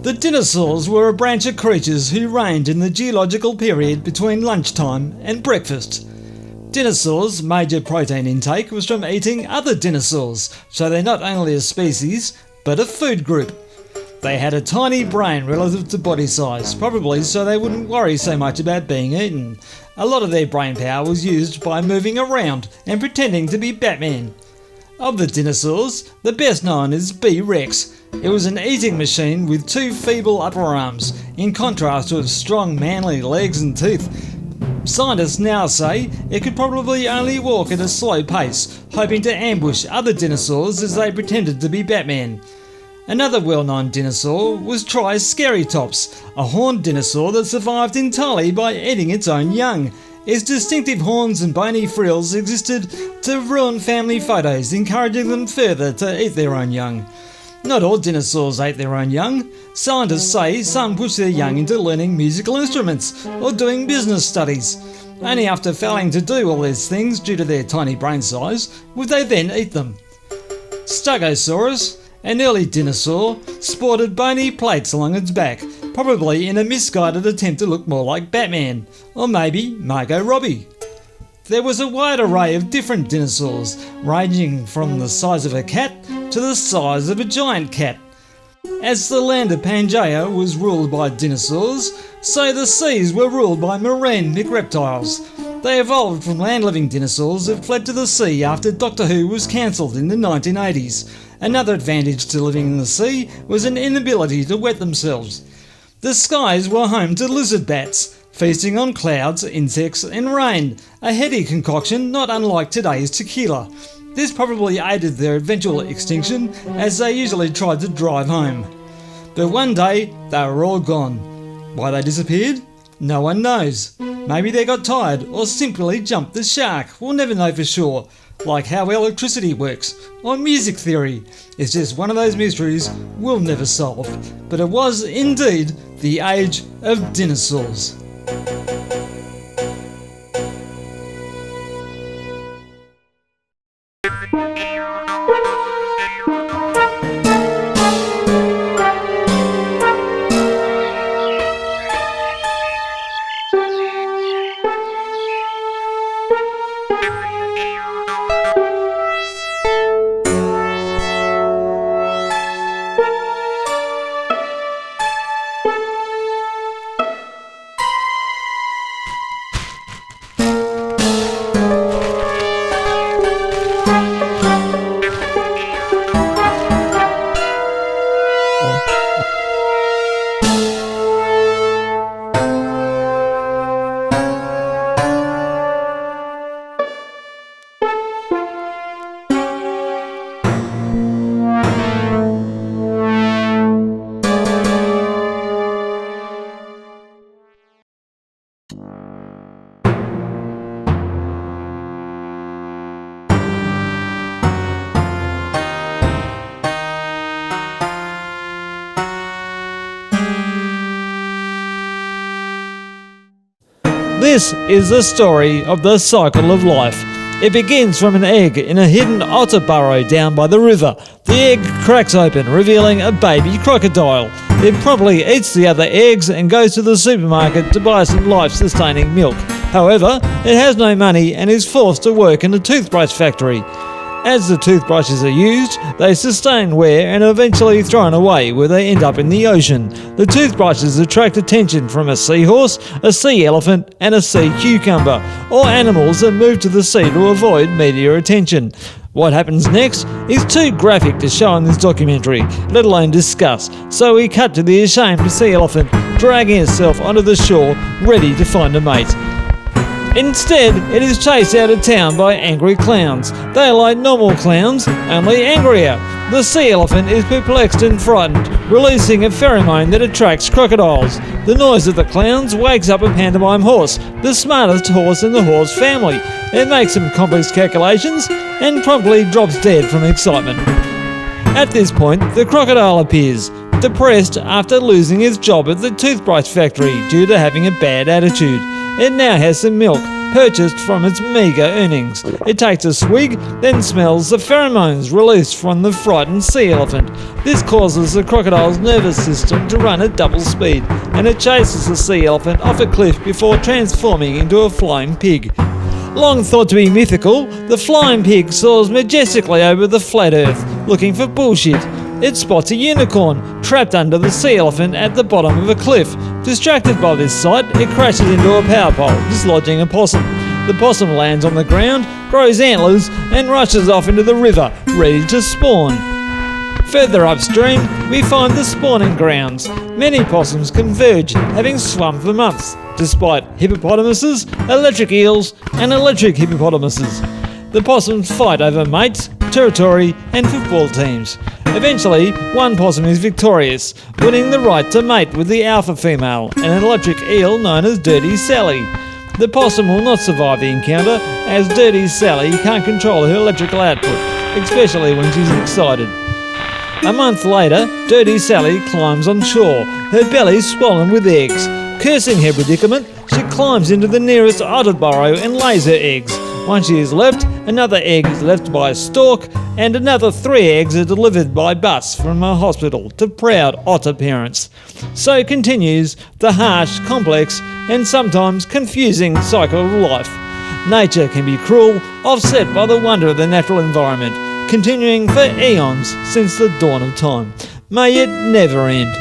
The Dinnersaurs were a branch of creatures who reigned in the geological period between lunchtime and breakfast. Dinosaurs' major protein intake was from eating other dinosaurs, so they're not only a species, but a food group. They had a tiny brain relative to body size, probably so they wouldn't worry so much about being eaten. A lot of their brain power was used by moving around and pretending to be Batman. Of the dinosaurs, the best known is B-Rex. It was an eating machine with two feeble upper arms, in contrast to its strong manly legs and teeth. Scientists now say it could probably only walk at a slow pace, hoping to ambush other dinosaurs as they pretended to be Batman. Another well-known dinosaur was Triceratops, a horned dinosaur that survived entirely by eating its own young. Its distinctive horns and bony frills existed to ruin family photos, encouraging them further to eat their own young. Not all dinosaurs ate their own young. Scientists say some pushed their young into learning musical instruments or doing business studies. Only after failing to do all these things due to their tiny brain size would they then eat them. Stegosaurus, an early dinosaur, sported bony plates along its back, probably in a misguided attempt to look more like Batman, or maybe Margot Robbie. There was a wide array of different dinosaurs, ranging from the size of a cat to the size of a giant cat. As the land of Pangaea was ruled by dinosaurs, so the seas were ruled by marine reptiles. They evolved from land-living dinosaurs that fled to the sea after Doctor Who was cancelled in the 1980s. Another advantage to living in the sea was an inability to wet themselves. The skies were home to lizard bats, feasting on clouds, insects and rain, a heady concoction not unlike today's tequila. This probably aided their eventual extinction, as they usually tried to drive home. But one day they were all gone. Why they disappeared? No one knows. Maybe they got tired or simply jumped the shark. We'll never know for sure. Like how electricity works or music theory. It's just one of those mysteries we'll never solve. But it was indeed the age of dinosaurs. This is the story of the cycle of life. It begins from an egg in a hidden otter burrow down by the river. The egg cracks open, revealing a baby crocodile. It promptly eats the other eggs and goes to the supermarket to buy some life-sustaining milk. However, it has no money and is forced to work in a toothbrush factory. As the toothbrushes are used, they sustain wear and are eventually thrown away, where they end up in the ocean. The toothbrushes attract attention from a seahorse, a sea elephant and a sea cucumber, all animals that move to the sea to avoid media attention. What happens next is too graphic to show in this documentary, let alone discuss, so we cut to the ashamed sea elephant dragging itself onto the shore, ready to find a mate. Instead, it is chased out of town by angry clowns. They are like normal clowns, only angrier. The sea elephant is perplexed and frightened, releasing a pheromone that attracts crocodiles. The noise of the clowns wakes up a pantomime horse, the smartest horse in the horse family. It makes some complex calculations and promptly drops dead from excitement. At this point, the crocodile appears, depressed after losing its job at the toothbrush factory due to having a bad attitude. It now has some milk, purchased from its meagre earnings. It takes a swig, then smells the pheromones released from the frightened sea elephant. This causes the crocodile's nervous system to run at double speed, and it chases the sea elephant off a cliff before transforming into a flying pig. Long thought to be mythical, the flying pig soars majestically over the flat earth, looking for bullshit. It spots a unicorn trapped under the sea elephant at the bottom of a cliff. Distracted by this sight, it crashes into a power pole, dislodging a possum. The possum lands on the ground, grows antlers, and rushes off into the river, ready to spawn. Further upstream, we find the spawning grounds. Many possums converge, having swum for months, despite hippopotamuses, electric eels, and electric hippopotamuses. The possums fight over mates, territory, and football teams. Eventually, one possum is victorious, winning the right to mate with the alpha female, an electric eel known as Dirty Sally. The possum will not survive the encounter, as Dirty Sally can't control her electrical output, especially when she's excited. A month later, Dirty Sally climbs on shore, her belly swollen with eggs. Cursing her predicament, she climbs into the nearest otter burrow and lays her eggs. Once she is left, another egg is left by a stork, and another 3 eggs are delivered by bus from a hospital to proud otter parents. So continues the harsh, complex, and sometimes confusing cycle of life. Nature can be cruel, offset by the wonder of the natural environment, continuing for eons since the dawn of time. May it never end.